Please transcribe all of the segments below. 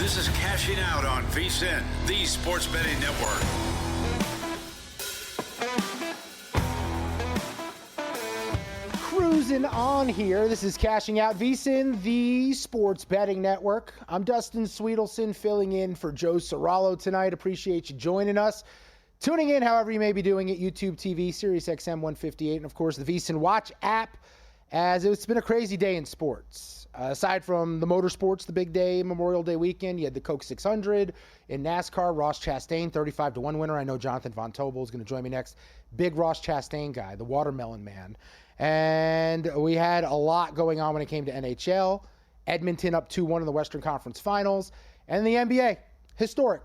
This is Cashing Out on VSiN, the sports betting network. Cruising on here. This is Cashing Out, VSiN, the sports betting network. I'm Dustin Swedelson, filling in for Joe Serralo tonight. Appreciate you joining us. Tuning in however you may be doing it, YouTube TV, Sirius XM 158, and of course the VSiN Watch app, as it's been a crazy day in sports. Aside from the motorsports, the big day, Memorial Day weekend, you had the Coke 600 in NASCAR. Ross Chastain, 35-1 winner. I know Jonathan Von Tobel is going to join me next. Big Ross Chastain guy, the watermelon man. And we had a lot going on when it came to NHL. Edmonton up 2-1 in the Western Conference Finals. And the NBA, historic.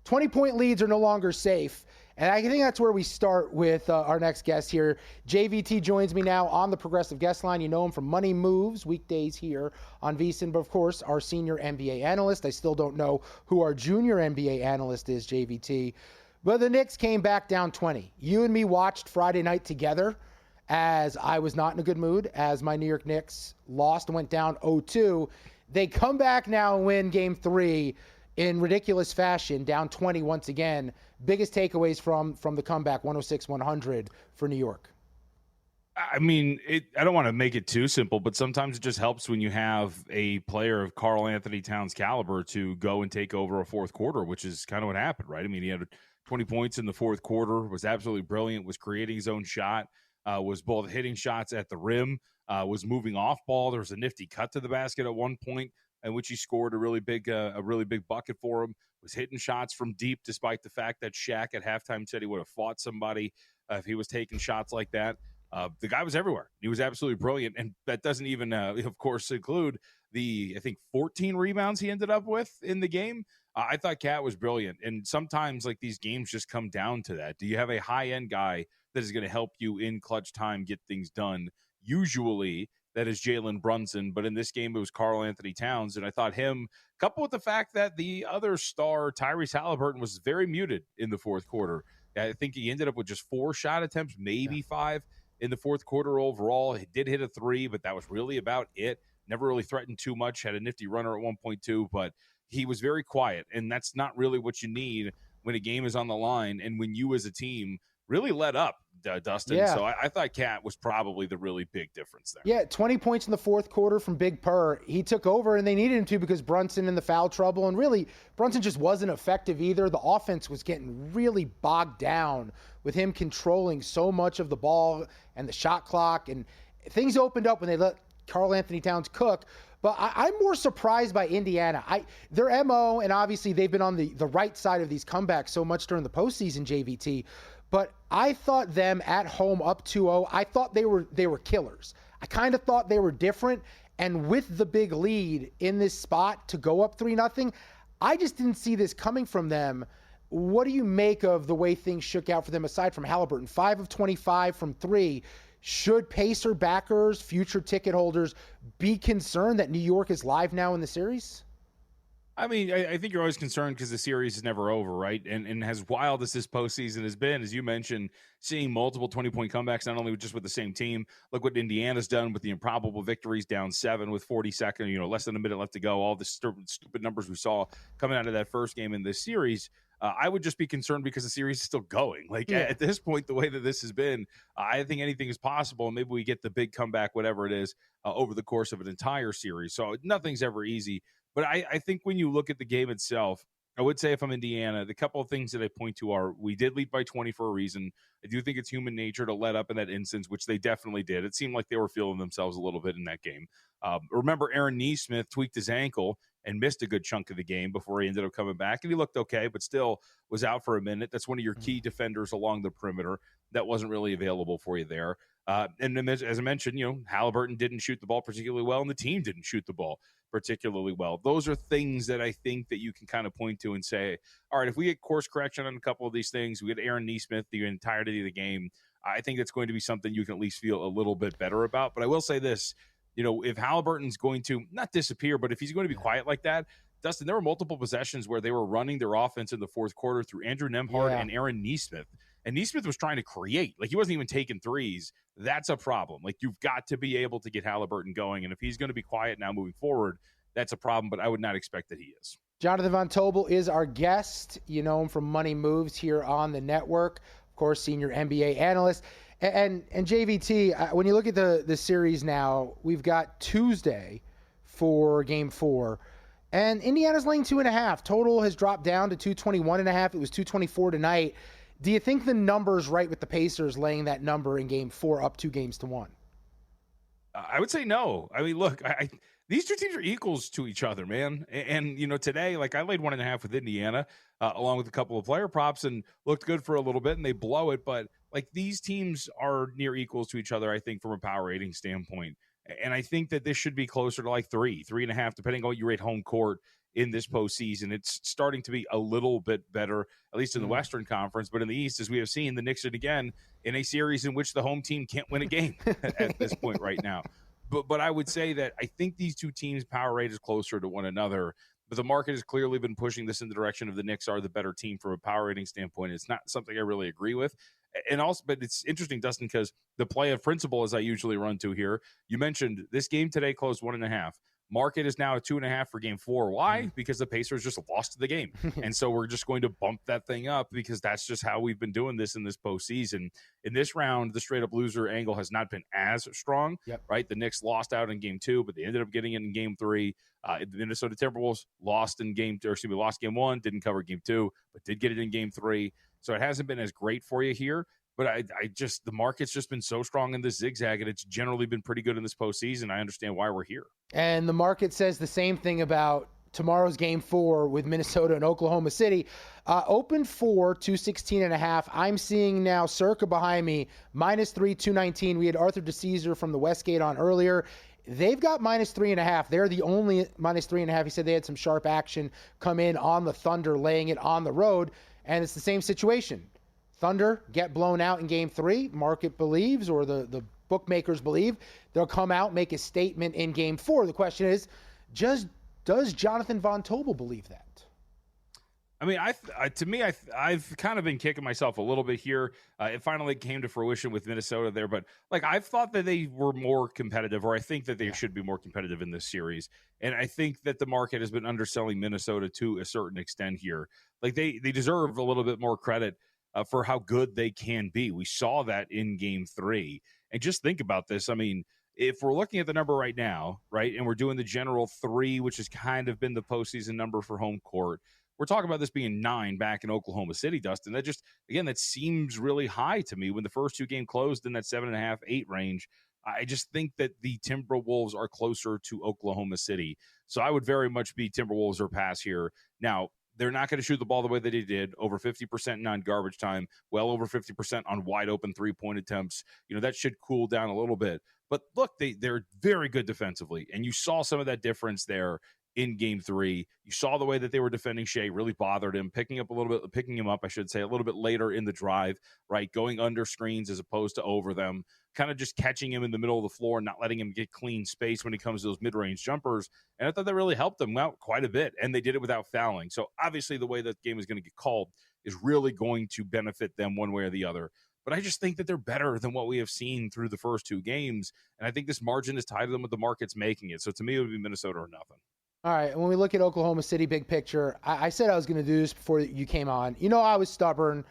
20-point leads are no longer safe. And I think that's where we start with our next guest here. JVT joins me now on the Progressive Guest Line. You know him from Money Moves, weekdays here on VSiN. But, of course, our senior NBA analyst. I still don't know who our junior NBA analyst is, JVT. But the Knicks came back down 20. You and me watched Friday night together as I was not in a good mood, as my New York Knicks lost and went down 0-2. They come back now and win Game 3 in ridiculous fashion, down 20 once again. Biggest takeaways from the comeback, 106-100 for New York. I mean, I don't want to make it too simple, but sometimes it just helps when you have a player of Karl Anthony Towns' caliber to go and take over a fourth quarter, which is kind of what happened, right? I mean, he had 20 points in the fourth quarter, was absolutely brilliant, was creating his own shot, was both hitting shots at the rim, was moving off ball. There was a nifty cut to the basket at one point, in which he scored a really big bucket for him, was hitting shots from deep, despite the fact that Shaq at halftime said he would have fought somebody if he was taking shots like that. The guy was everywhere. He was absolutely brilliant, and that doesn't even, of course, include the, I think, 14 rebounds he ended up with in the game. I thought Cat was brilliant, and sometimes, like, these games just come down to that. Do you have a high-end guy that is going to help you in clutch time get things done? Usually, that is Jalen Brunson, but in this game, it was Karl Anthony Towns, and I thought him, coupled with the fact that the other star, Tyrese Halliburton, was very muted in the fourth quarter. I think he ended up with just 4 shot attempts, maybe 5 in the fourth quarter overall. He did hit a 3, but that was really about it. Never really threatened too much, had a nifty runner at 1.2, but he was very quiet, and that's not really what you need when a game is on the line and when you as a team really let up, Dustin. Yeah. So I thought Cat was probably the really big difference there. Yeah, 20 points in the fourth quarter from Big Purr. He took over, and they needed him to because Brunson in the foul trouble. And really, Brunson just wasn't effective either. The offense was getting really bogged down with him controlling so much of the ball and the shot clock. And things opened up when they let Karl Anthony Towns cook. But I'm more surprised by Indiana. Their MO, and obviously they've been on the right side of these comebacks so much during the postseason, JVT. But I thought them at home up 2-0, I thought they were killers. I kind of thought they were different. And with the big lead in this spot to go up 3-0, I just didn't see this coming from them. What do you make of the way things shook out for them aside from Halliburton? 5 of 25 from 3. Should Pacer backers, future ticket holders, be concerned that New York is live now in the series? I mean, I think you're always concerned because the series is never over, right? And as wild as this postseason has been, as you mentioned, seeing multiple 20-point comebacks, not only just with the same team. Look what Indiana's done with the improbable victories, down 7 with 40 seconds, less than a minute left to go. All the stupid numbers we saw coming out of that first game in this series. I would just be concerned because the series is still going. At this point, the way that this has been, I think anything is possible. And maybe we get the big comeback, whatever it is, over the course of an entire series. So nothing's ever easy. But I think when you look at the game itself, I would say if I'm Indiana, the couple of things that I point to are we did lead by 20 for a reason. I do think it's human nature to let up in that instance, which they definitely did. It seemed like they were feeling themselves a little bit in that game. Remember, Aaron Nesmith tweaked his ankle and missed a good chunk of the game before he ended up coming back. And he looked okay, but still was out for a minute. That's one of your key defenders along the perimeter that wasn't really available for you there. And then, as I mentioned, Halliburton didn't shoot the ball particularly well, and the team didn't shoot the ball particularly well. Those are things that I think that you can kind of point to and say, all right, if we get course correction on a couple of these things, we get Aaron Nesmith the entirety of the game, I think it's going to be something you can at least feel a little bit better about. But I will say this, if Halliburton's going to not disappear, but if he's going to be quiet like that, Dustin, there were multiple possessions where they were running their offense in the fourth quarter through Andrew Nembhard and Aaron Nesmith. And Nesmith was trying to create. He wasn't even taking threes. That's a problem. You've got to be able to get Halliburton going. And if he's going to be quiet now moving forward, that's a problem. But I would not expect that he is. Jonathan Von Tobel is our guest. You know him from Money Moves here on the network. Of course, senior NBA analyst. And JVT, when you look at the series now, we've got Tuesday for Game 4. And Indiana's laying 2.5. Total has dropped down to 221.5. It was 224 tonight. Do you think the number's right with the Pacers laying that number in Game 4 up 2-1? I would say no. I mean, look, these two teams are equals to each other, man. And today, like I laid 1.5 with Indiana, along with a couple of player props, and looked good for a little bit, and they blow it. But like these teams are near equals to each other, I think, from a power rating standpoint. And I think that this should be closer to like 3.5, depending on what you rate home court in this postseason. It's starting to be a little bit better, at least in the Western Conference. But in the East, as we have seen, the Knicks are again in a series in which the home team can't win a game at this point right now. But I would say that I think these two teams' power rate is closer to one another. But the market has clearly been pushing this in the direction of the Knicks are the better team from a power rating standpoint. It's not something I really agree with. And also, but it's interesting, Dustin, because the play of principle, as I usually run to here, you mentioned this game today closed 1.5. Market is now at 2.5 for Game 4. Why? Because the Pacers just lost the game. And so we're just going to bump that thing up because that's just how we've been doing this in this postseason. In this round, the straight up loser angle has not been as strong, right? The Knicks lost out in Game 2, but they ended up getting it in Game 3. The Minnesota Timberwolves lost Game 1, didn't cover Game 2, but did get it in Game 3. So it hasn't been as great for you here. But I just, the market's just been so strong in this zigzag, and it's generally been pretty good in this postseason. I understand why we're here. And the market says the same thing about tomorrow's Game 4 with Minnesota and Oklahoma City. Open for 216.5. I'm seeing now circa behind me, -3, 219. We had Arthur DeCesar from the Westgate on earlier. They've got -3.5. They're the only -3.5. He said they had some sharp action come in on the Thunder, laying it on the road. And it's the same situation. Thunder get blown out in Game 3. Market believes, or the bookmakers believe, they'll come out, make a statement in Game 4. The question is, does Jonathan Von Tobel believe that? I mean, I've kind of been kicking myself a little bit here. It finally came to fruition with Minnesota there, but like I've thought that they were more competitive, or I think that they should be more competitive in this series. And I think that the market has been underselling Minnesota to a certain extent here. Like they deserve a little bit more credit for how good they can be. We saw that in Game 3. And just think about this. I mean, if we're looking at the number right now, right, and we're doing the general 3, which has kind of been the postseason number for home court, we're talking about this being 9 back in Oklahoma City, Dustin. That just, again, that seems really high to me when the first two games closed in that 7.5, 8 range. I just think that the Timberwolves are closer to Oklahoma City. So I would very much be Timberwolves or pass here. Now, they're not going to shoot the ball the way that they did, over 50% non-garbage time, well over 50% on wide open three-point attempts. That should cool down a little bit. But look, they're very good defensively, and you saw some of that difference there in Game 3. You saw the way that they were defending Shea really bothered him, picking him up a little bit later in the drive, right? Going under screens as opposed to over them, kind of just catching him in the middle of the floor and not letting him get clean space when it comes to those mid-range jumpers. And I thought that really helped them out quite a bit, and they did it without fouling. So obviously the way that game is going to get called is really going to benefit them one way or the other. But I just think that they're better than what we have seen through the first two games. And I think this margin is tied to them with the market's making it. So to me, it would be Minnesota or nothing. All right, when we look at Oklahoma City, big picture, I said I was going to do this before you came on. I was stubborn.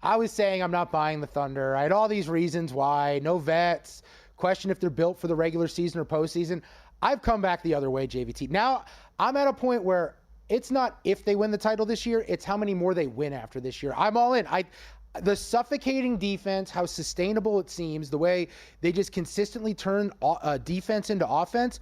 I was saying I'm not buying the Thunder. I had all these reasons why. No vets. Question if they're built for the regular season or postseason. I've come back the other way, JVT. Now, I'm at a point where it's not if they win the title this year, it's how many more they win after this year. I'm all in. The suffocating defense, how sustainable it seems, the way they just consistently turn defense into offense,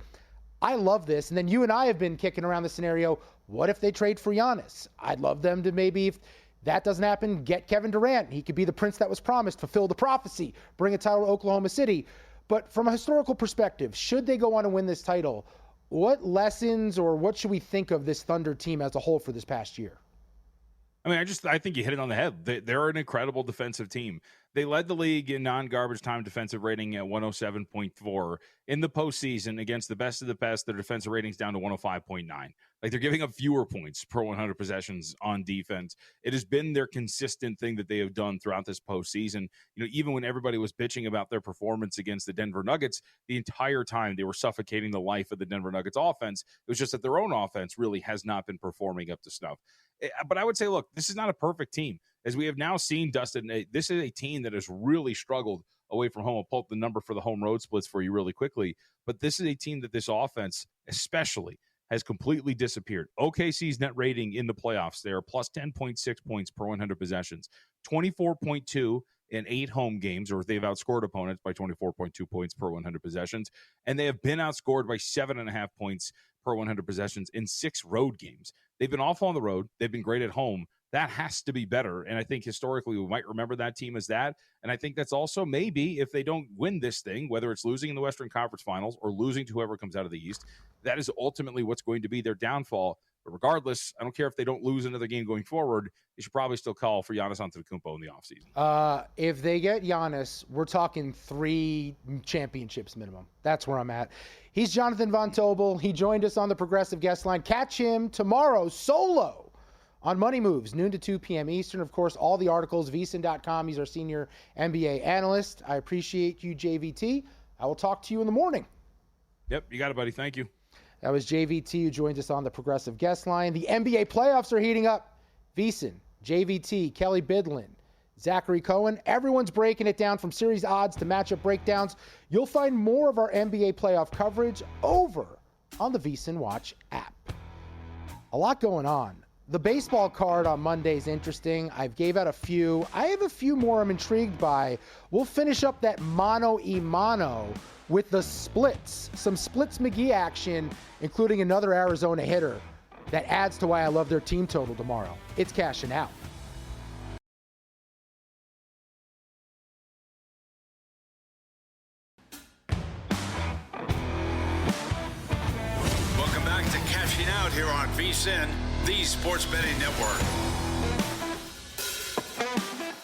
I love this. And then you and I have been kicking around the scenario, what if they trade for Giannis? I'd love them to maybe, if that doesn't happen, get Kevin Durant. He could be the prince that was promised, fulfill the prophecy, bring a title to Oklahoma City. But from a historical perspective, should they go on and win this title, what lessons or what should we think of this Thunder team as a whole for this past year? I mean, I think you hit it on the head. They're an incredible defensive team. They led the league in non-garbage time defensive rating at 107.4 in the postseason against the best of the best. Their defensive rating's down to 105.9. Like, they're giving up fewer points per 100 possessions on defense. It has been their consistent thing that they have done throughout this postseason. Even when everybody was bitching about their performance against the Denver Nuggets, the entire time they were suffocating the life of the Denver Nuggets offense. It was just that their own offense really has not been performing up to snuff. But I would say, look, this is not a perfect team. As we have now seen, Dustin, this is a team that has really struggled away from home. I'll pull up the number for the home road splits for you really quickly. But this is a team that this offense especially has completely disappeared. OKC's net rating in the playoffs, they are plus 10.6 points per 100 possessions, 24.2 in 8 home games, or they've outscored opponents by 24.2 points per 100 possessions. And they have been outscored by 7.5 points per 100 possessions in 6 road games. They've been awful on the road. They've been great at home. That has to be better. And I think historically we might remember that team as that. And I think that's also maybe if they don't win this thing, whether it's losing in the Western Conference Finals or losing to whoever comes out of the East, that is ultimately what's going to be their downfall. But regardless, I don't care if they don't lose another game going forward. They should probably still call for Giannis Antetokounmpo in the offseason. If they get Giannis, we're talking 3 championships minimum. That's where I'm at. He's Jonathan Von Tobel. He joined us on the Progressive Guest Line. Catch him tomorrow solo on Money Moves, noon to 2 p.m. Eastern. Of course, all the articles, vsin.com. He's our senior NBA analyst. I appreciate you, JVT. I will talk to you in the morning. Yep, you got it, buddy. Thank you. That was JVT, who joins us on the Progressive Guest Line. The NBA playoffs are heating up. VSiN, JVT, Kelly Bidlin, Zachary Cohen. Everyone's breaking it down from series odds to matchup breakdowns. You'll find more of our NBA playoff coverage over on the VSiN Watch app. A lot going on. The baseball card on Monday is interesting. I've gave out a few. I have a few more I'm intrigued by. We'll finish up that mano-a-mano with the splits. Some splits McGee action, including another Arizona hitter. That adds to why I love their team total tomorrow. It's cashing out. Welcome back to Cashing Out here on VSiN, the Sports Betting Network.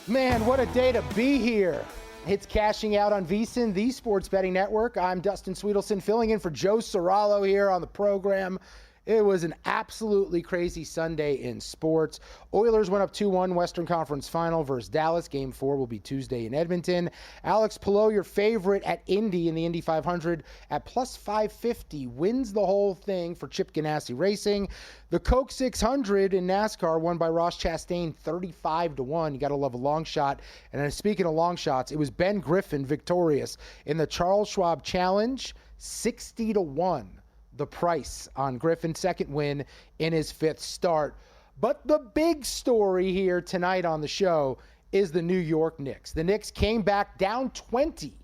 Man, what a day to be here. It's Cashing Out on VSiN, the Sports Betting Network. I'm Dustin Swedelson, filling in for Joe Serralo here on the program. It was an absolutely crazy Sunday in sports. Oilers went up 2-1 Western Conference Final versus Dallas. Game 4 will be Tuesday in Edmonton. Alex Palou, your favorite at Indy in the Indy 500 at plus 550, wins the whole thing for Chip Ganassi Racing. The Coke 600 in NASCAR won by Ross Chastain 35-1. You got to love a long shot. And then speaking of long shots, it was Ben Griffin victorious in the Charles Schwab Challenge, 60-1. The price on Griffin's second win in his 5th start. But the big story here tonight on the show is the New York Knicks. The Knicks came back down 20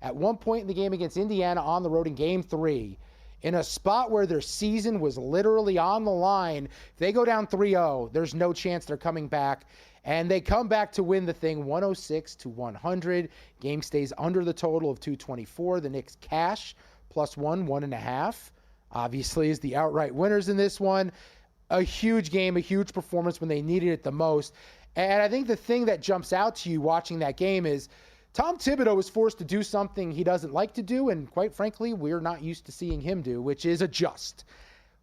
at one point in the game against Indiana on the road in Game 3 in a spot where their season was literally on the line. If they go down 3-0, there's no chance they're coming back. And they come back to win the thing 106-100. Game stays under the total of 224. The Knicks cash plus 1.5. Obviously, is the outright winners in this one. A huge game, a huge performance when they needed it the most. And I think the thing that jumps out to you watching that game is Tom Thibodeau was forced to do something he doesn't like to do, and quite frankly, we're not used to seeing him do, which is adjust.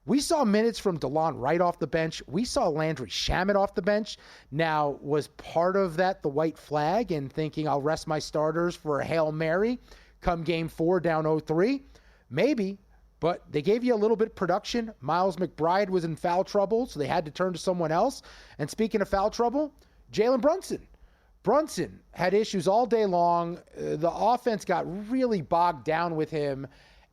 We saw minutes from DeLon Wright off the bench. We saw Landry Shamet off the bench. Now, was part of that the white flag and thinking I'll rest my starters for a Hail Mary come Game 4 down 0-3? Maybe. But they gave you a little bit of production. Miles McBride was in foul trouble, so they had to turn to someone else. And speaking of foul trouble, Jalen Brunson. Brunson had issues all day long. The offense got really bogged down with him,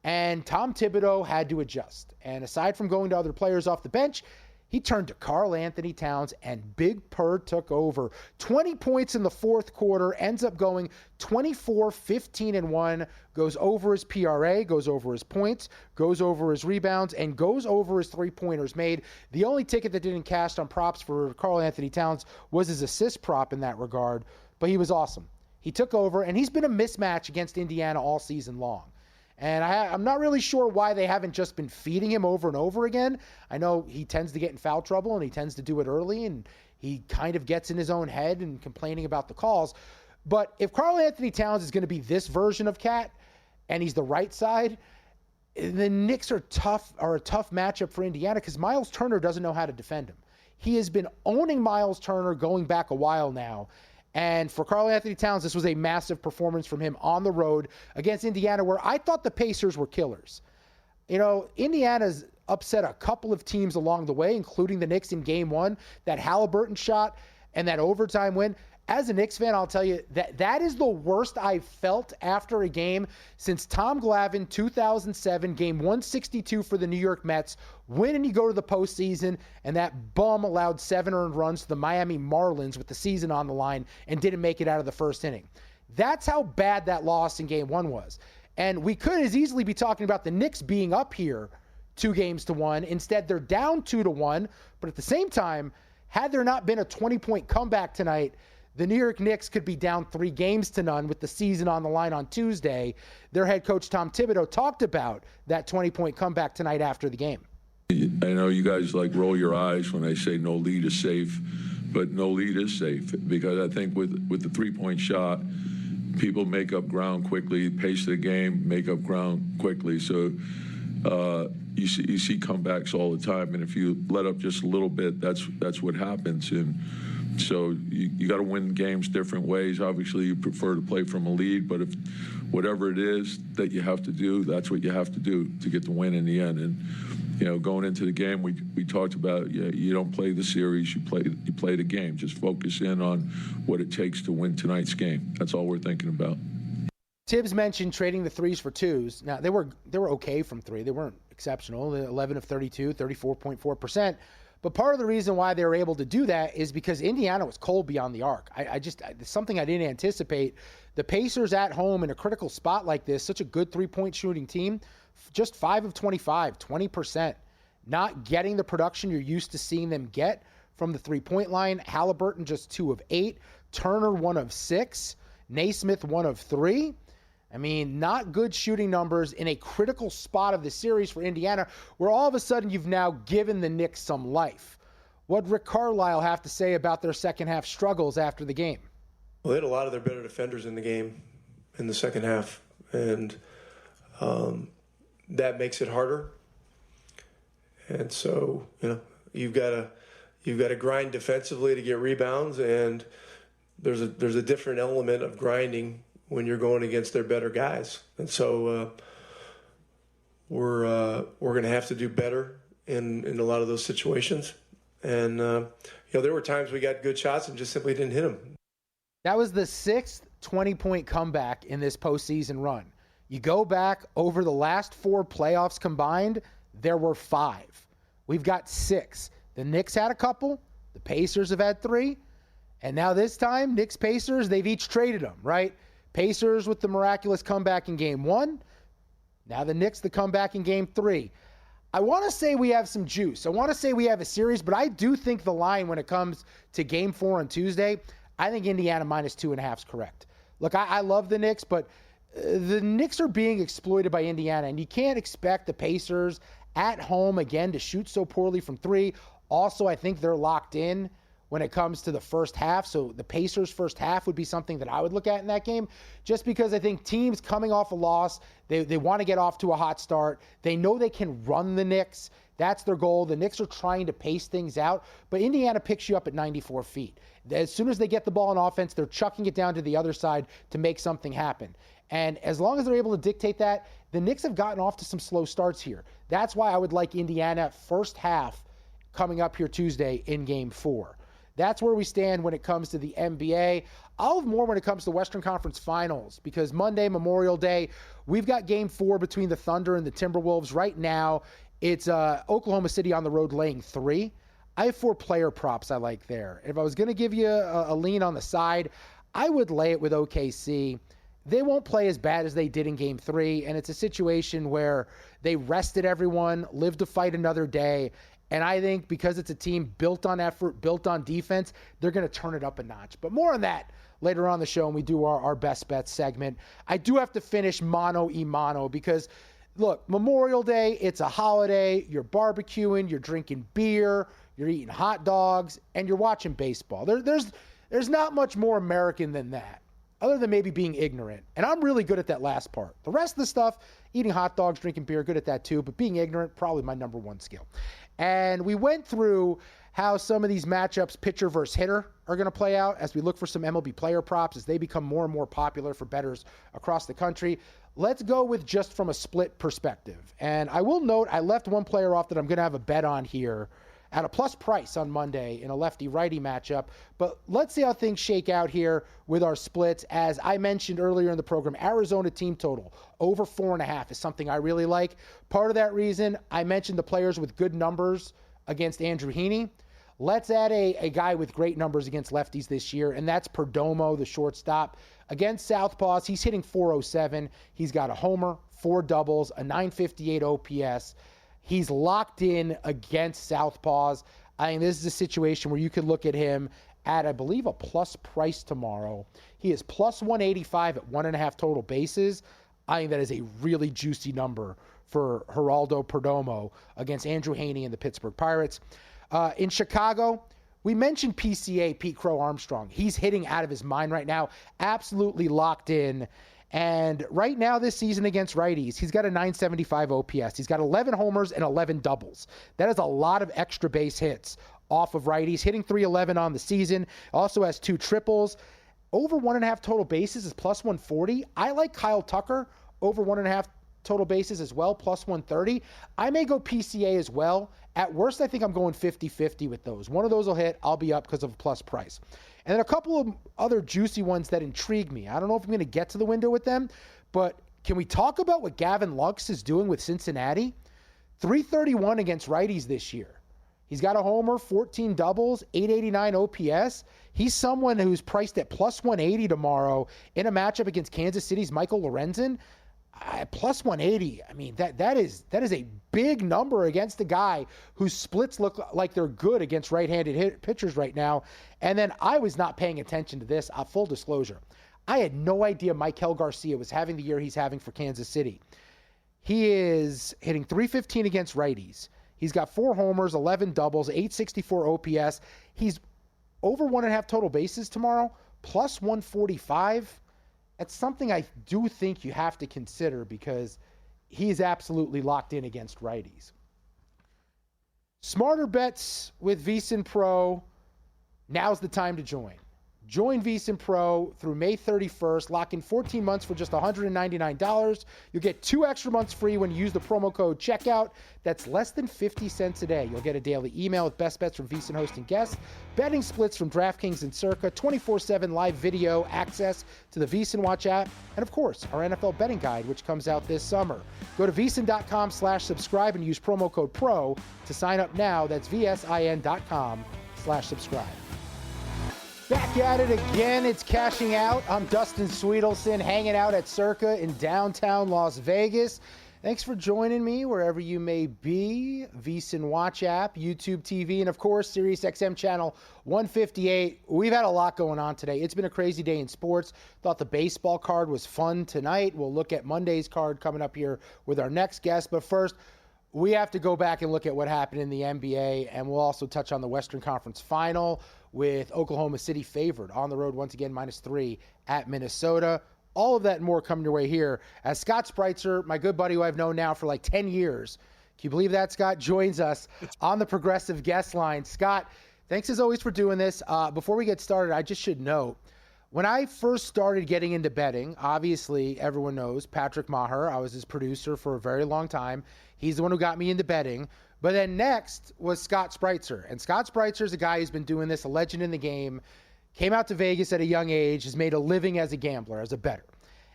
and Tom Thibodeau had to adjust. And aside from going to other players off the bench, he turned to Karl Anthony Towns, and Big Purr took over. 20 points in the 4th quarter, ends up going 24-15-1, goes over his PRA, goes over his points, goes over his rebounds, and goes over his three-pointers made. The only ticket that didn't cash on props for Karl Anthony Towns was his assist prop in that regard, but he was awesome. He took over, and he's been a mismatch against Indiana all season long. And I'm not really sure why they haven't just been feeding him over and over again. I know he tends to get in foul trouble, and he tends to do it early, and He kind of gets in his own head and complaining about the calls. But if Karl-Anthony Towns is going to be this version of Cat and he's the right side, the Knicks are a tough matchup for Indiana because Miles Turner doesn't know how to defend him. He has been owning Miles Turner going back a while now. And for Karl-Anthony Towns, this was a massive performance from him on the road against Indiana, where I thought the Pacers were killers. You know, Indiana's upset a couple of teams along the way, including the Knicks in Game 1, that Halliburton shot and that overtime win. As a Knicks fan, I'll tell you that is the worst I've felt after a game since Tom Glavine, 2007, Game 162 for the New York Mets, win and you go to the postseason, and that bum allowed 7 earned runs to the Miami Marlins with the season on the line and didn't make it out of the first inning. That's how bad that loss in Game 1 was. And we could as easily be talking about the Knicks being up here 2-1. Instead, they're down 2-1. But at the same time, had there not been a 20-point comeback tonight, the New York Knicks could be down 3-0 with the season on the line on Tuesday. Their head coach, Tom Thibodeau, talked about that 20-point comeback tonight after the game. I know you guys roll your eyes when I say no lead is safe, but no lead is safe because I think with the 3-point shot, people make up ground quickly, pace of the game, make up ground quickly. So you see comebacks all the time, and if you let up just a little bit, that's what happens. And so you got to win games different ways. Obviously, you prefer to play from a lead, but if whatever it is that you have to do, that's what you have to do to get the win in the end. And you know, going into the game, we talked about you don't play the series, you play the game. Just focus in on what it takes to win tonight's game. That's all we're thinking about. Tibbs mentioned trading the threes for twos. Now, they were okay from three. They weren't exceptional. 11 of 32, 34.4%. But part of the reason why they were able to do that is because Indiana was cold beyond the arc. Something I didn't anticipate. The Pacers at home in a critical spot like this, such a good three-point shooting team, just 5 of 25, 20%. Not getting the production you're used to seeing them get from the three-point line. Halliburton just 2 of 8. Turner 1 of 6. Naismith 1 of 3. I mean, not good shooting numbers in a critical spot of the series for Indiana, where all of a sudden you've now given the Knicks some life. What did Rick Carlisle have to say about their second half struggles after the game? Well, they had a lot of their better defenders in the game in the second half, and that makes it harder. And so, you know, you've got to grind defensively to get rebounds, and there's a different element of grinding when you're going against their better guys. And so we're going to have to do better in a lot of those situations. And, there were times we got good shots and just simply didn't hit them. That was the 6th 20-point comeback in this postseason run. You go back over the last 4 playoffs combined, there were 5. We've got 6. The Knicks had a couple. The Pacers have had 3. And now this time, Knicks-Pacers, they've each traded them, right? Pacers with the miraculous comeback in Game 1. Now the Knicks, the comeback in Game 3. I want to say we have some juice. I want to say we have a series, but I do think the line when it comes to Game 4 on Tuesday, I think Indiana minus 2.5 is correct. Look, I love the Knicks, but the Knicks are being exploited by Indiana, and you can't expect the Pacers at home again to shoot so poorly from 3. Also, I think they're locked in when it comes to the first half. So the Pacers' first half would be something that I would look at in that game, just because I think teams coming off a loss, they want to get off to a hot start. They know they can run the Knicks. That's their goal. The Knicks are trying to pace things out, but Indiana picks you up at 94 feet. As soon as they get the ball in offense, they're chucking it down to the other side to make something happen. And as long as they're able to dictate that, the Knicks have gotten off to some slow starts here. That's why I would like Indiana first half coming up here Tuesday in Game 4. That's where we stand when it comes to the NBA. I'll have more when it comes to Western Conference Finals, because Monday, Memorial Day, we've got Game 4 between the Thunder and the Timberwolves. Right now, it's Oklahoma City on the road laying 3. I have 4 player props I like there. If I was going to give you a lean on the side, I would lay it with OKC. They won't play as bad as they did in Game 3, and it's a situation where they rested everyone, lived to fight another day. And I think because it's a team built on effort, built on defense, they're going to turn it up a notch. But more on that later on in the show when we do our best bets segment. I do have to finish mano a mano, because look, Memorial Day, it's a holiday. You're barbecuing, you're drinking beer, you're eating hot dogs, and you're watching baseball. There's not much more American than that, other than maybe being ignorant. And I'm really good at that last part. The rest of the stuff, eating hot dogs, drinking beer, good at that too. But being ignorant, probably my number one skill. And we went through how some of these matchups, pitcher versus hitter, are going to play out as we look for some MLB player props as they become more and more popular for bettors across the country. Let's go with just from a split perspective. And I will note I left one player off that I'm going to have a bet on here at a plus price on Monday in a lefty-righty matchup. But let's see how things shake out here with our splits. As I mentioned earlier in the program, Arizona team total over 4.5 is something I really like. Part of that reason, I mentioned the players with good numbers against Andrew Heaney. Let's add a guy with great numbers against lefties this year, and that's Perdomo, the shortstop. Against Southpaws, he's hitting .407. He's got a homer, 4 doubles, a .958 OPS. He's locked in against Southpaws. I mean, this is a situation where you could look at him at, I believe, a plus price tomorrow. He is plus 185 at 1.5 total bases. I think that is a really juicy number for Geraldo Perdomo against Andrew Heaney and the Pittsburgh Pirates. In Chicago, we mentioned PCA, Pete Crow Armstrong. He's hitting out of his mind right now, absolutely locked in. And right now this season against righties, he's got a .975 OPS. He's got 11 homers and 11 doubles. That is a lot of extra base hits off of righties, hitting .311 on the season. Also has 2 triples. Over 1.5 total bases is plus 140. I like Kyle Tucker over 1.5 total bases as well, plus 130. I may go PCA as well. At worst, I think I'm going 50-50 with those. One of those will hit. I'll be up because of plus price. And then a couple of other juicy ones that intrigue me. I don't know if I'm going to get to the window with them, but can we talk about what Gavin Lux is doing with Cincinnati? .331 against righties this year. He's got a homer, 14 doubles, .889 OPS. He's someone who's priced at plus 180 tomorrow in a matchup against Kansas City's Michael Lorenzen. Plus 180, I mean, that is a big number against a guy whose splits look like they're good against right-handed pitchers right now. And then I was not paying attention to this. Full disclosure, I had no idea Maikel Garcia was having the year he's having for Kansas City. He is hitting .315 against righties. He's got 4 homers, 11 doubles, .864 OPS. He's over 1.5 total bases tomorrow, plus 145. That's something I do think you have to consider because he's absolutely locked in against righties. Smarter bets with VSiN Pro. Now's the time to join. Join VSiN Pro through May 31st. Lock in 14 months for just $199. You'll get 2 extra months free when you use the promo code checkout. That's less than 50 cents a day. You'll get a daily email with best bets from VSiN hosting guests, betting splits from DraftKings and Circa, 24/7 live video access to the VSiN Watch app, and of course, our NFL betting guide, which comes out this summer. Go to VSiN.com/subscribe and use promo code PRO to sign up now. That's VSIN.com/subscribe. Back at it again. It's Cashing Out. I'm Dustin Swedelson, hanging out at Circa in downtown Las Vegas. Thanks for joining me wherever you may be. VSiN Watch app, YouTube TV, and of course, SiriusXM channel 158. We've had a lot going on today. It's been a crazy day in sports. Thought the baseball card was fun tonight. We'll look at Monday's card coming up here with our next guest. But first, we have to go back and look at what happened in the NBA, and we'll also touch on the Western Conference Final with Oklahoma City favored on the road once again, -3 at Minnesota. All of that and more coming your way here as Scott Spreitzer, my good buddy who I've known now for like 10 years. Can you believe that, Scott, joins us on the Progressive Guest Line. Scott, thanks as always for doing this. Before we get started, I just should note, when I first started getting into betting, obviously everyone knows Patrick Maher. I was his producer for a very long time. He's the one who got me into betting. But then next was Scott Spreitzer. And Scott Spreitzer is a guy who's been doing this, a legend in the game, came out to Vegas at a young age, has made a living as a gambler, as a bettor.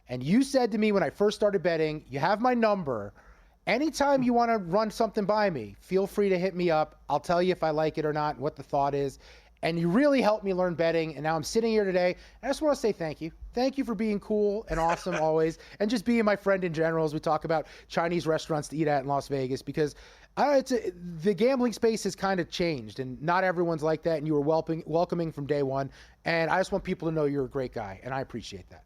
And you said to me when I first started betting, you have my number. Anytime you want to run something by me, feel free to hit me up. I'll tell you if I like it or not, what the thought is. And you really helped me learn betting. And now I'm sitting here today. And I just want to say thank you. Thank you for being cool and awesome always. And just being my friend in general as we talk about Chinese restaurants to eat at in Las Vegas. Because the gambling space has kind of changed. And not everyone's like that. And you were welcoming from day one. And I just want people to know you're a great guy. And I appreciate that.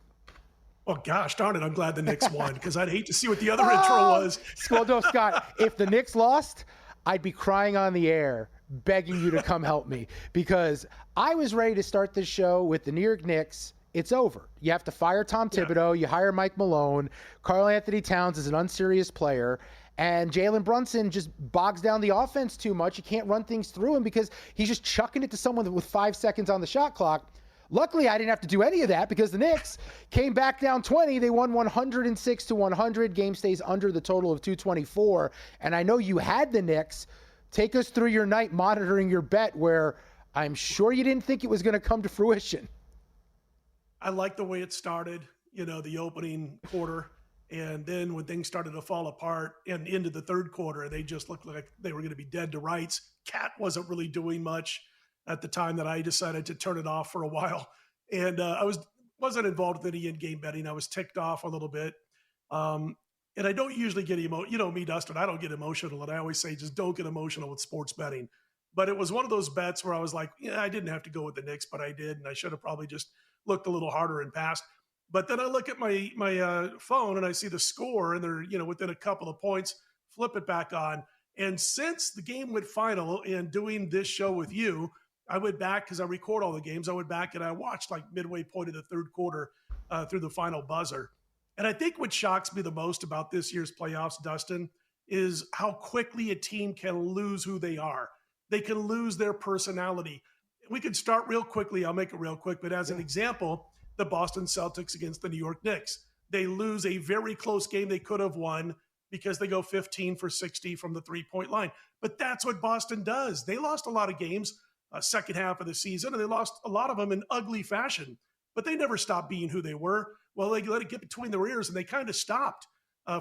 Well, gosh darn it, I'm glad the Knicks won because I'd hate to see what the other intro was. No, Scott, if the Knicks lost, I'd be crying on the air, begging you to come help me because I was ready to start this show with the New York Knicks. It's over. You have to fire Tom Thibodeau. You hire Mike Malone. Karl Anthony Towns is an unserious player. And Jalen Brunson just bogs down the offense too much. You can't run things through him because he's just chucking it to someone with 5 seconds on the shot clock. Luckily, I didn't have to do any of that because the Knicks came back down 20. They won 106-100. Game stays under the total of 224. And I know you had the Knicks. Take us through your night monitoring your bet where I'm sure you didn't think it was going to come to fruition. I like the way it started, the opening quarter. And then when things started to fall apart and into the third quarter, they just looked like they were going to be dead to rights. Cat wasn't really doing much at the time that I decided to turn it off for a while. And I wasn't involved with any in-game betting. I was ticked off a little bit. And I don't usually get me, Dustin, I don't get emotional. And I always say, just don't get emotional with sports betting. But it was one of those bets where I was like, I didn't have to go with the Knicks, but I did. And I should have probably just looked a little harder and passed. But then I look at my phone and I see the score and they're, within a couple of points, flip it back on. And since the game went final and doing this show with you, I went back because I record all the games. I went back and I watched like midway point of the third quarter through the final buzzer. And I think what shocks me the most about this year's playoffs, Dustin, is how quickly a team can lose who they are. They can lose their personality. We could start real quickly. I'll make it real quick. But as an example, the Boston Celtics against the New York Knicks. They lose a very close game they could have won because they go 15 for 60 from the three-point line. But that's what Boston does. They lost a lot of games second half of the season, and they lost a lot of them in ugly fashion. But they never stopped being who they were. Well, they let it get between their ears, and they kind of stopped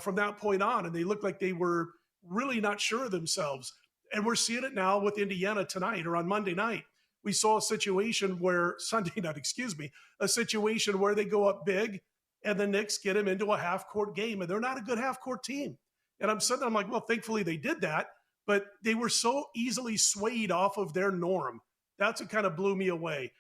from that point on, and they looked like they were really not sure of themselves. And we're seeing it now with Indiana tonight or on Monday night. We saw a situation where a situation where they go up big and the Knicks get them into a half-court game, and they're not a good half-court team. And I'm like, well, thankfully they did that, but they were so easily swayed off of their norm. That's what kind of blew me away.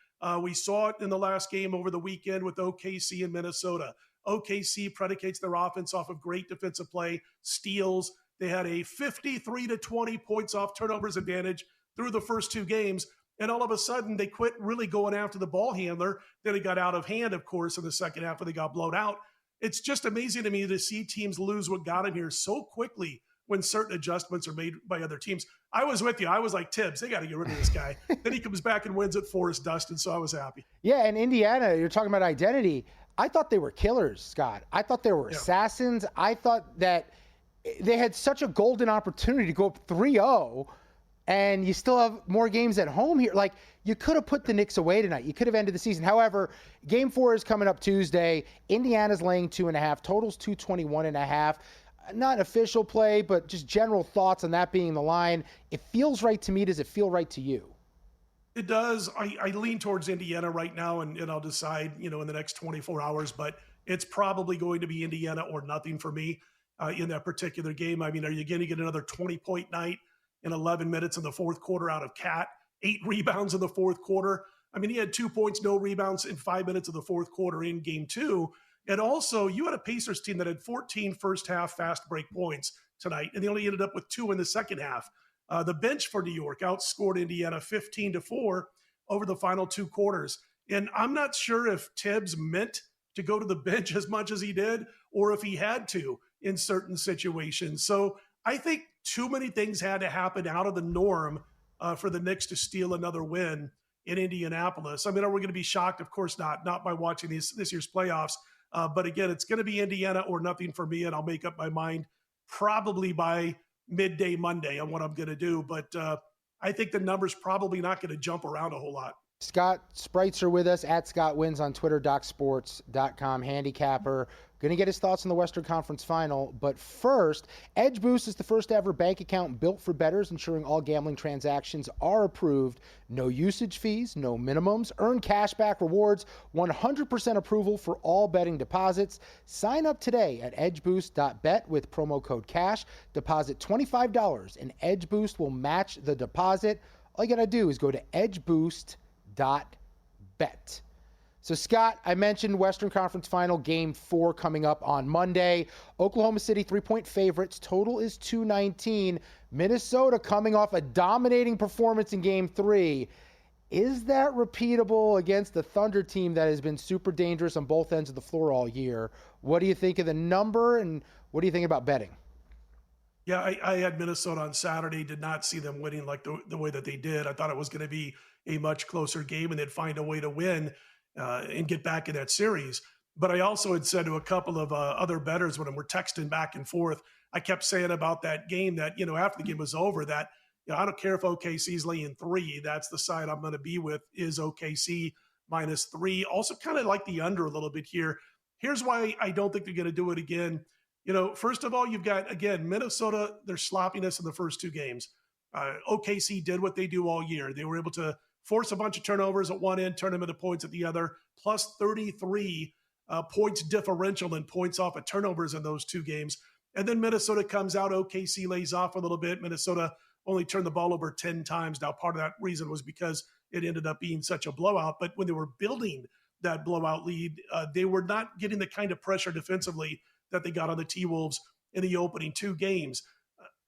We saw it in the last game over the weekend with OKC and Minnesota. OKC predicates their offense off of great defensive play, steals. They had a 53-20 points off turnovers advantage through the first two games. And all of a sudden, they quit really going after the ball handler. Then it got out of hand, of course, in the second half where they got blown out. It's just amazing to me to see teams lose what got them here so quickly when certain adjustments are made by other teams. I was with you. I was like, Tibbs, they got to get rid of this guy. Then he comes back and wins it for us, Dustin, so I was happy. Yeah, and Indiana, you're talking about identity. I thought they were killers, Scott. I thought they were assassins. I thought that they had such a golden opportunity to go up 3-0, and you still have more games at home here. Like, you could have put the Knicks away tonight. You could have ended the season. However, Game 4 is coming up Tuesday. Indiana's laying 2.5. Total's 221.5. Not official play, but just general thoughts on that being the line. It feels right to me. Does it feel right to you? It does. I lean towards Indiana right now, and I'll decide, in the next 24 hours. But it's probably going to be Indiana or nothing for me in that particular game. I mean, are you going to get another 20-point night in 11 minutes in the fourth quarter out of Cat? 8 rebounds in the fourth quarter. I mean, he had 2 points, no rebounds in 5 minutes of the fourth quarter in Game 2. And also, you had a Pacers team that had 14 first-half fast break points tonight, and they only ended up with 2 in the second half. The bench for New York outscored Indiana 15-4 over the final 2 quarters. And I'm not sure if Tibbs meant to go to the bench as much as he did, or if he had to in certain situations. So I think too many things had to happen out of the norm for the Knicks to steal another win in Indianapolis. I mean, are we going to be shocked? Of course not by watching this year's playoffs. But again, it's going to be Indiana or nothing for me, and I'll make up my mind probably by midday Monday on what I'm going to do. But I think the number's probably not going to jump around a whole lot. Scott Sprites are with us at Scott Wins on Twitter, DocSports.com, handicapper. Going to get his thoughts on the Western Conference Final. But first, Edge Boost is the first ever bank account built for bettors, ensuring all gambling transactions are approved. No usage fees, no minimums. Earn cashback rewards, 100% approval for all betting deposits. Sign up today at edgeboost.bet with promo code CASH. Deposit $25 and Edge Boost will match the deposit. All you got to do is go to edgeboost.bet. So, Scott, I mentioned Western Conference Final Game 4 coming up on Monday. Oklahoma City 3-point favorites. Total is 219. Minnesota coming off a dominating performance in Game 3. Is that repeatable against the Thunder team that has been super dangerous on both ends of the floor all year? What do you think of the number, and what do you think about betting? Yeah, I had Minnesota on Saturday, did not see them winning like the way that they did. I thought it was going to be a much closer game and they'd find a way to win and get back in that series. But I also had said to a couple of other bettors when we're texting back and forth, I kept saying about that game that, after the game was over, that I don't care if OKC's laying 3. That's the side I'm going to be with, is OKC -3. Also kind of like the under a little bit here. Here's why I don't think they're going to do it again. First of all, you've got, again, Minnesota, their sloppiness in the first 2 games. OKC did what they do all year. They were able to force a bunch of turnovers at one end, turn them into points at the other, plus 33 points differential in points off of turnovers in those 2 games. And then Minnesota comes out, OKC lays off a little bit. Minnesota only turned the ball over 10 times. Now, part of that reason was because it ended up being such a blowout. But when they were building that blowout lead, they were not getting the kind of pressure defensively that they got on the T-Wolves in the opening 2 games.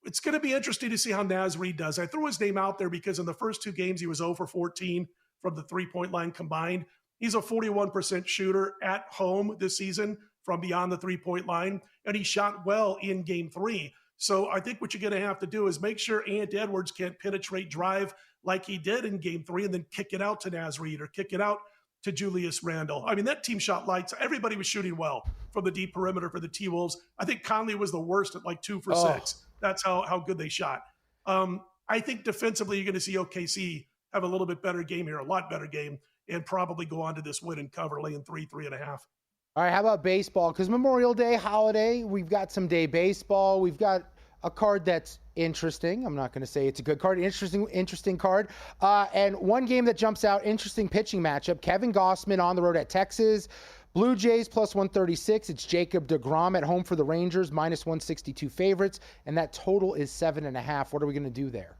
It's going to be interesting to see how Naz Reid does. I threw his name out there because in the first 2 games, he was 0 for 14 from the 3-point line combined. He's a 41% shooter at home this season from beyond the 3-point line, and he shot well in Game 3. So I think what you're going to have to do is make sure Ant Edwards can't penetrate drive like he did in Game 3 and then kick it out to Naz Reid or kick it out to Julius Randle. I mean, that team shot lights. Everybody was shooting well from the deep perimeter for the T-Wolves. I think Conley was the worst at like 2 for 6. That's how good they shot. I think defensively, you're going to see OKC have a little bit better game here, a lot better game, and probably go on to this win and cover, laying 3.5. All right, how about baseball? Because Memorial Day holiday, we've got some day baseball. We've got a card that's interesting. I'm not going to say it's a good card. Interesting card. And one game that jumps out, interesting pitching matchup. Kevin Gossman on the road at Texas. Blue Jays plus 136. It's Jacob deGrom at home for the Rangers, minus 162 favorites. And that total is 7.5. What are we going to do there?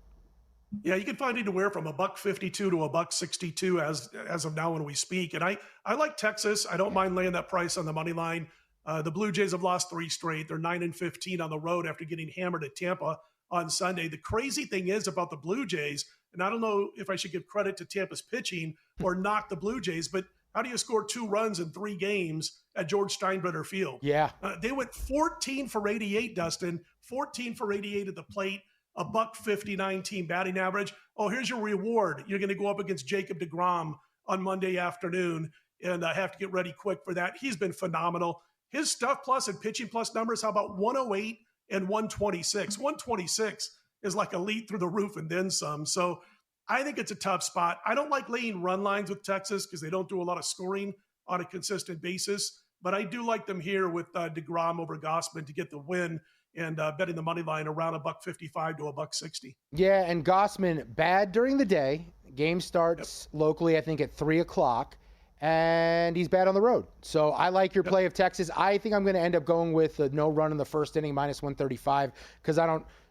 Yeah, you can find anywhere from $1.52 to $1.62 as of now when we speak. And I like Texas. I don't mind laying that price on the money line. The Blue Jays have lost 3 straight. They're 9-15 on the road after getting hammered at Tampa on Sunday. The crazy thing is about the Blue Jays, and I don't know if I should give credit to Tampa's pitching or knock the Blue Jays, but how do you score 2 runs in 3 games at George Steinbrenner Field? Yeah. They went 14 for 88, Dustin, 14 for 88 at the plate, $1.59 team batting average. Oh, here's your reward. You're going to go up against Jacob deGrom on Monday afternoon, and I have to get ready quick for that. He's been phenomenal. His stuff plus and pitching plus numbers, how about 108 and 126? 126 is like elite through the roof and then some. So I think it's a tough spot. I don't like laying run lines with Texas because they don't do a lot of scoring on a consistent basis. But I do like them here with deGrom over Gossman to get the win and betting the money line around $1.55 to $1.60. Yeah, and Gossman, bad during the day. Game starts locally, I think, at 3 o'clock. And he's bad on the road. So I like your play of Texas. I think I'm going to end up going with a no run in the first inning, minus 135, because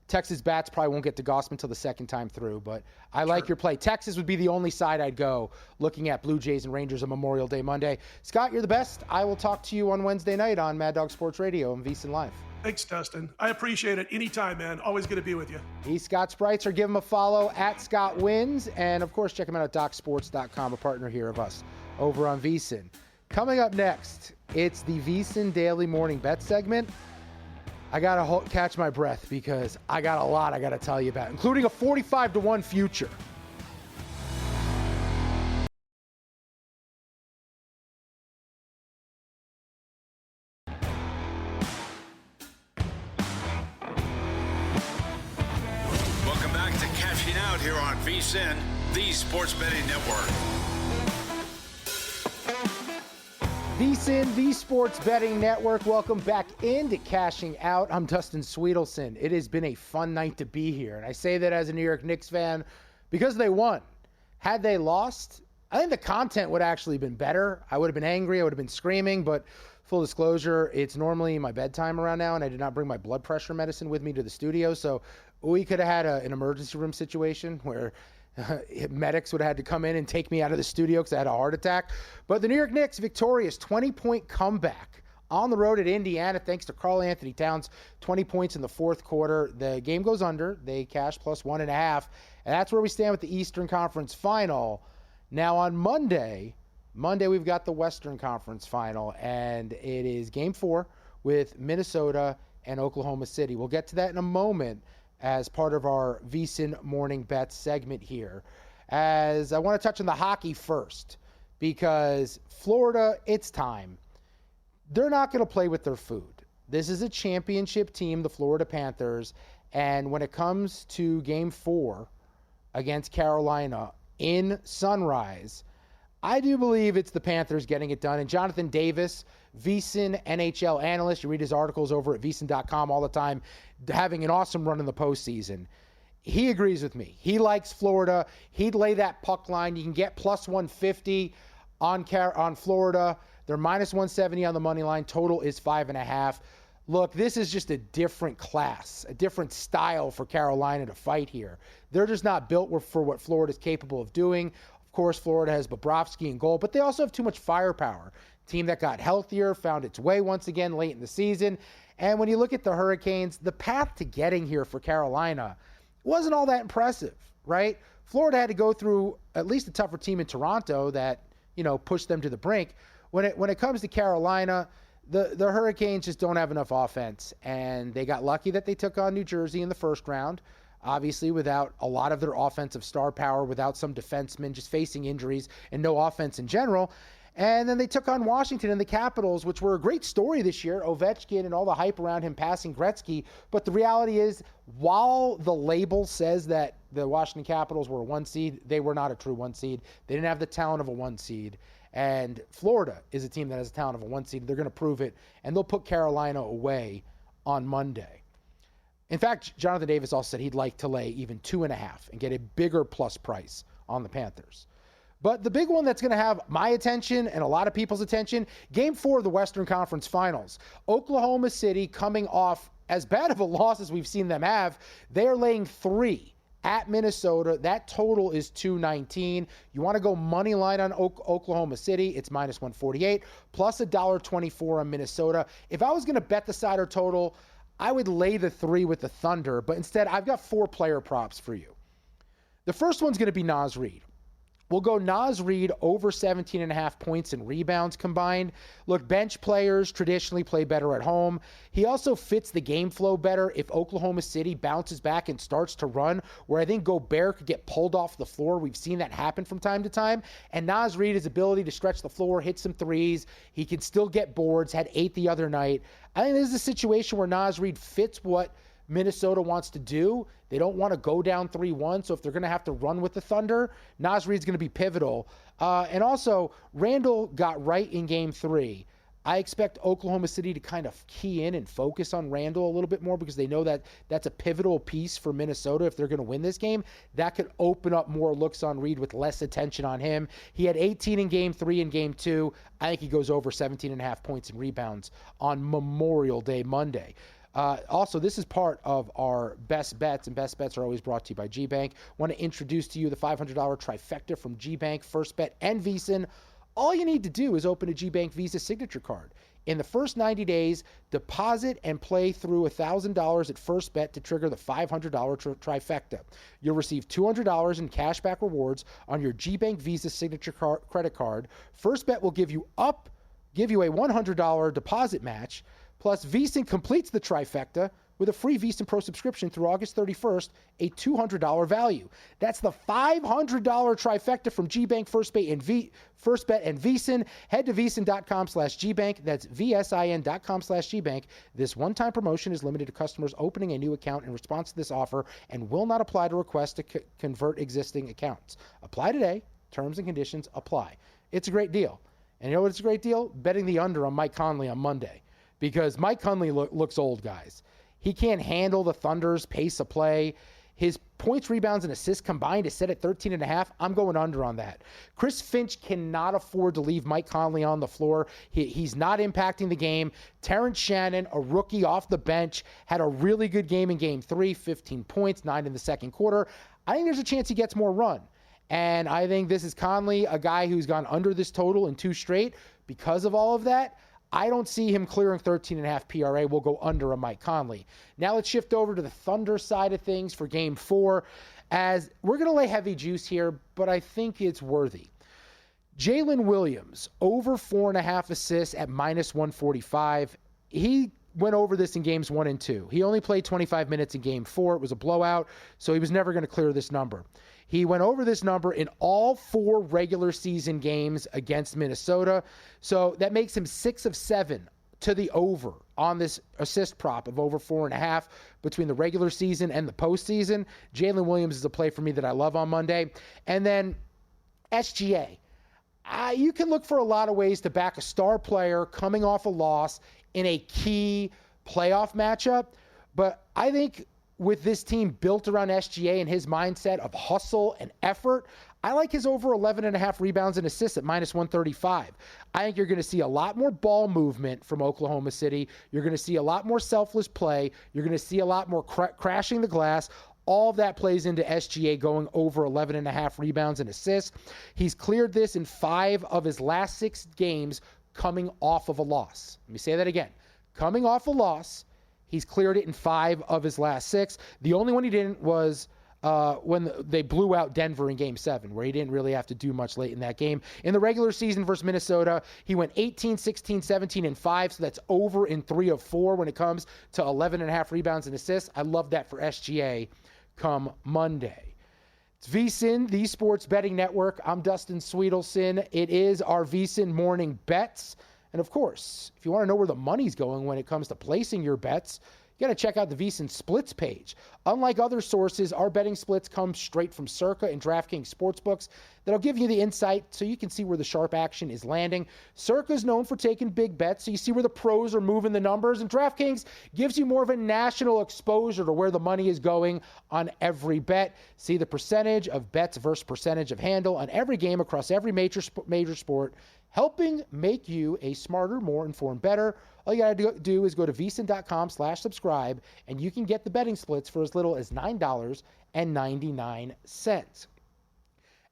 Texas bats probably won't get to Gossman until the second time through. But I like your play. Texas would be the only side I'd go looking at Blue Jays and Rangers on Memorial Day Monday. Scott, you're the best. I will talk to you on Wednesday night on Mad Dog Sports Radio and VSiN Live. Thanks, Dustin. I appreciate it. Anytime, man. Always good to be with you. He's Scott Spreitzer. Give him a follow at Scott Wins. And, of course, check him out at DocSports.com, a partner here of us over on VSiN. Coming up next, it's the VSiN Daily Morning Bet segment. I got to catch my breath because I got a lot I got to tell you about, including a 45-1 future. Welcome back to Cashing Out here on VSiN, the Sports Betting Network. VSiN, the Sports Betting Network. Welcome back into Cashing Out. I'm Dustin Swedelson. It has been a fun night to be here. And I say that as a New York Knicks fan because they won. Had they lost, I think the content would have actually been better. I would have been angry. I would have been screaming. But full disclosure, it's normally my bedtime around now, and I did not bring my blood pressure medicine with me to the studio. So we could have had an emergency room situation where Medics would have had to come in and take me out of the studio because I had a heart attack. But the New York Knicks, victorious 20-point comeback on the road at Indiana thanks to Karl Anthony Towns, 20 points in the fourth quarter. The game goes under. They cash plus 1.5. And that's where we stand with the Eastern Conference Final. Now on Monday we've got the Western Conference Final, and it is Game 4 with Minnesota and Oklahoma City. We'll get to that in a moment as part of our VSiN Morning Bets segment here. As I want to touch on the hockey first, because Florida, it's time. They're not going to play with their food. This is a championship team, the Florida Panthers, and when it comes to Game 4 against Carolina in Sunrise, I do believe it's the Panthers getting it done. And Jonathan Davis, VSiN NHL analyst, you read his articles over at VSiN.com all the time, having an awesome run in the postseason. He agrees with me. He likes Florida. He'd lay that puck line. You can get plus 150 on Florida. They're minus 170 on the money line. Total is 5.5. Look, this is just a different class, a different style for Carolina to fight here. They're just not built for what Florida's capable of doing. Of course, Florida has Bobrovsky in goal, but they also have too much firepower. Team that got healthier, found its way once again late in the season. And when you look at the Hurricanes, the path to getting here for Carolina wasn't all that impressive, right? Florida had to go through at least a tougher team in Toronto that, pushed them to the brink. When it comes to Carolina, the Hurricanes just don't have enough offense, and they got lucky that they took on New Jersey in the first round, obviously without a lot of their offensive star power, without some defensemen just facing injuries and no offense in general. And then they took on Washington and the Capitals, which were a great story this year, Ovechkin and all the hype around him passing Gretzky. But the reality is, while the label says that the Washington Capitals were a 1 seed, they were not a true 1 seed. They didn't have the talent of a 1 seed. And Florida is a team that has the talent of a 1 seed. They're going to prove it, and they'll put Carolina away on Monday. In fact, Jonathan Davis also said he'd like to lay even 2.5 and get a bigger plus price on the Panthers. But the big one that's going to have my attention and a lot of people's attention, Game 4 of the Western Conference Finals. Oklahoma City coming off as bad of a loss as we've seen them have. They are laying 3 at Minnesota. That total is 219. You want to go money line on Oklahoma City, it's minus 148, plus $1.24 on Minnesota. If I was going to bet the side or total, I would lay the 3 with the Thunder, but instead I've got 4 player props for you. The first one's going to be Naz Reid. We'll go Naz Reid over 17.5 points and rebounds combined. Look, bench players traditionally play better at home. He also fits the game flow better if Oklahoma City bounces back and starts to run, where I think Gobert could get pulled off the floor. We've seen that happen from time to time. And Naz Reid, his ability to stretch the floor, hit some threes. He can still get boards, had 8 the other night. I think this is a situation where Naz Reid fits what Minnesota wants to do. They don't want to go down 3-1, so if they're going to have to run with the Thunder, Naz Reid's going to be pivotal. And also, Randall got right in Game 3. I expect Oklahoma City to kind of key in and focus on Randall a little bit more because they know that that's a pivotal piece for Minnesota if they're going to win this game. That could open up more looks on Reid with less attention on him. He had 18 in Game 3 and Game 2. I think he goes over 17.5 points and rebounds on Memorial Day Monday. Also, this is part of our best bets, and best bets are always brought to you by GBank. Want to introduce to you the $500 trifecta from GBank, First Bet, and VSiN. All you need to do is open a GBank Visa signature card. In the first 90 days, deposit and play through $1,000 at First Bet to trigger the $500 trifecta. You'll receive $200 in cashback rewards on your GBank Visa signature credit card. First Bet will give you a $100 deposit match. Plus, VSiN completes the trifecta with a free VSiN Pro subscription through August 31st, a $200 value. That's the $500 trifecta from GBank, First Bet, and VSiN. Head to VSiN.com/GBank. That's VSIN.com/GBank. This one-time promotion is limited to customers opening a new account in response to this offer and will not apply to requests to convert existing accounts. Apply today. Terms and conditions apply. It's a great deal. And you know what's a great deal? Betting the under on Mike Conley on Monday. Because Mike Conley looks old, guys. He can't handle the Thunder's pace of play. His points, rebounds, and assists combined is set at 13.5. I'm going under on that. Chris Finch cannot afford to leave Mike Conley on the floor. He's not impacting the game. Terrence Shannon, a rookie off the bench, had a really good game in Game 3, 15 points, 9 in the second quarter. I think there's a chance he gets more run. And I think this is Conley, a guy who's gone under this total in 2 straight. Because of all of that, I don't see him clearing 13.5 PRA. We'll go under a Mike Conley. Now let's shift over to the Thunder side of things for Game 4, as we're going to lay heavy juice here, but I think it's worthy. Jalen Williams, over 4.5 assists at -145. He went over this in games 1 and 2. He only played 25 minutes in Game 4. It was a blowout, so he was never going to clear this number. He went over this number in all 4 regular season games against Minnesota. So that makes him 6 of 7 to the over on this assist prop of over 4.5 between the regular season and the postseason. Jalen Williams is a play for me that I love on Monday. And then SGA. You can look for a lot of ways to back a star player coming off a loss in a key playoff matchup. But I think with this team built around SGA and his mindset of hustle and effort, I like his over 11.5 rebounds and assists at -135. I think you're going to see a lot more ball movement from Oklahoma City. You're going to see a lot more selfless play. You're going to see a lot more crashing the glass. All of that plays into SGA going over 11.5 rebounds and assists. He's cleared this in 5 of his last 6 games coming off of a loss. Let me say that again. Coming off a loss, he's cleared it in 5 of his last 6. The only one he didn't was when they blew out Denver in Game 7, where he didn't really have to do much late in that game. In the regular season versus Minnesota, he went 18, 16, 17, and 5, so that's over in 3 of 4 when it comes to 11.5 rebounds and assists. I love that for SGA come Monday. It's VSiN, the Sports Betting Network. I'm Dustin Swedelson. It is our VSiN Morning Bets. And of course, if you want to know where the money's going when it comes to placing your bets, you got to check out the VSiN Splits page. Unlike other sources, our betting splits come straight from Circa and DraftKings Sportsbooks that'll give you the insight so you can see where the sharp action is landing. Circa is known for taking big bets, so you see where the pros are moving the numbers, and DraftKings gives you more of a national exposure to where the money is going on every bet. See the percentage of bets versus percentage of handle on every game across every major sport, helping make you a smarter, more informed bettor. All you got to do is go to vsin.com/subscribe, and you can get the betting splits for as little as $9.99.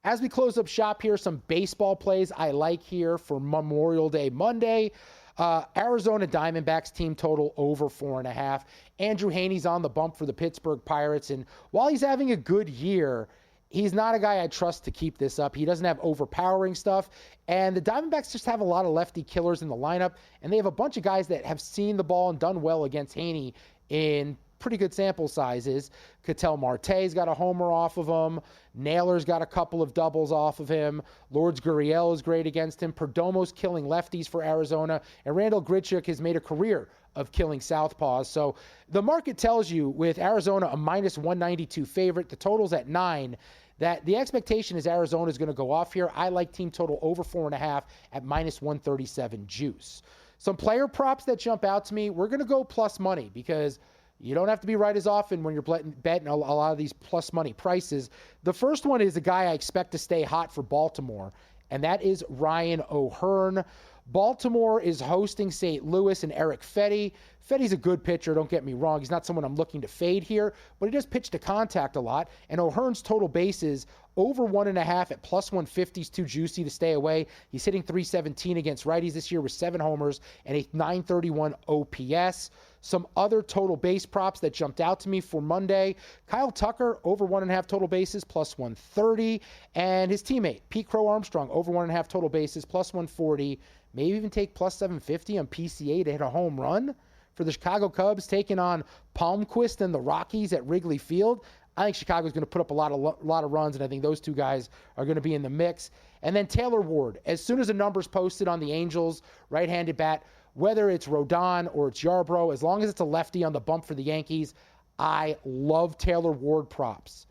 As we close up shop here, some baseball plays I like here for Memorial Day Monday. Arizona Diamondbacks team total over 4.5. Andrew Heaney's on the bump for the Pittsburgh Pirates, and while he's having a good year, he's not a guy I trust to keep this up. He doesn't have overpowering stuff. And the Diamondbacks just have a lot of lefty killers in the lineup. And they have a bunch of guys that have seen the ball and done well against Heaney in pretty good sample sizes. Ketel Marte's got a homer off of him. Naylor's got a couple of doubles off of him. Lourdes Gurriel is great against him. Perdomo's killing lefties for Arizona. And Randall Grichuk has made a career of killing southpaws. So the market tells you with Arizona a -192 favorite, the total's at 9, that the expectation is Arizona is going to go off here. I like team total over 4.5 at -137 juice. Some player props that jump out to me, we're going to go plus money because you don't have to be right as often when you're betting a lot of these plus money prices. The first one is a guy I expect to stay hot for Baltimore, and that is Ryan O'Hearn. Baltimore is hosting St. Louis and Eric Fetty. Fetty's a good pitcher, don't get me wrong. He's not someone I'm looking to fade here, but he does pitch to contact a lot. And O'Hearn's total bases over 1.5 at +150 is too juicy to stay away. He's hitting .317 against righties this year with 7 homers and a .931 OPS. Some other total base props that jumped out to me for Monday. Kyle Tucker, over 1.5 total bases, +130. And his teammate, Pete Crow Armstrong, over 1.5 total bases, +140. Maybe even take +750 on PCA to hit a home run for the Chicago Cubs, taking on Palmquist and the Rockies at Wrigley Field. I think Chicago's going to put up a lot of runs, and I think those two guys are going to be in the mix. And then Taylor Ward, as soon as the number's posted on the Angels, right-handed bat, whether it's Rodon or it's Yarbrough, as long as it's a lefty on the bump for the Yankees, I love Taylor Ward props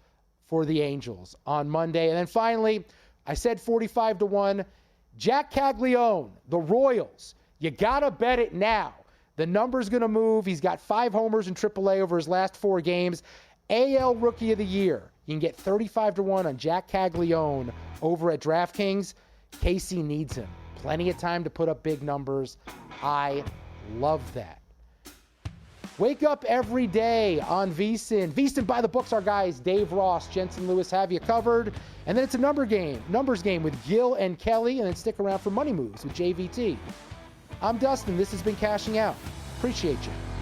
for the Angels on Monday. And then finally, I said 45-1. Jack Caglione, the Royals. You got to bet it now. The number's going to move. He's got 5 homers in AAA over his last 4 games. AL Rookie of the Year. You can get 35-1 on Jack Caglione over at DraftKings. KC needs him. Plenty of time to put up big numbers. I love that. Wake up every day on VSiN. VSiN by the books, our guys Dave Ross, Jensen Lewis have you covered. And then it's a numbers game with Gil and Kelly, and then stick around for Money Moves with JVT. I'm Dustin. This has been Cashing Out. Appreciate you.